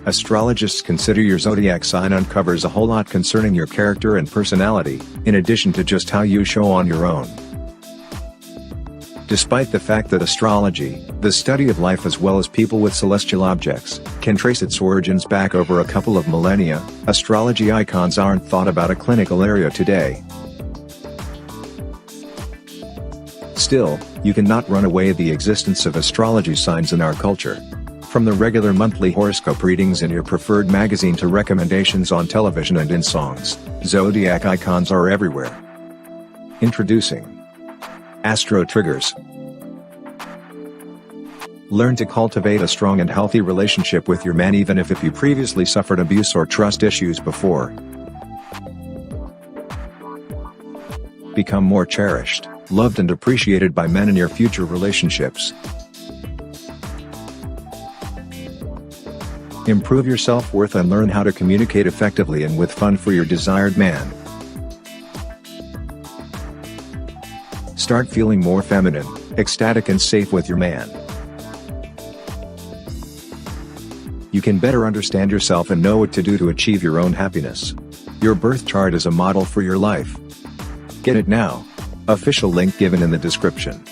Astrologists consider your zodiac sign uncovers a whole lot concerning your character and personality, in addition to just how you show on your own. Despite the fact that astrology, the study of life as well as people with celestial objects, can trace its origins back over a couple of millennia, astrology icons aren't thought about a clinical area today. Still, you cannot run away the existence of astrology signs in our culture. From the regular monthly horoscope readings in your preferred magazine to recommendations on television and in songs, zodiac icons are everywhere. Introducing Astro Triggers. Learn to cultivate a strong and healthy relationship with your man even if you previously suffered abuse or trust issues before. Become more cherished, loved and appreciated by men in your future relationships. Improve your self-worth and learn how to communicate effectively and with fun for your desired man. Start feeling more feminine, ecstatic and safe with your man. You can better understand yourself and know what to do to achieve your own happiness. Your birth chart is a model for your life. Get it now. Official link given in the description.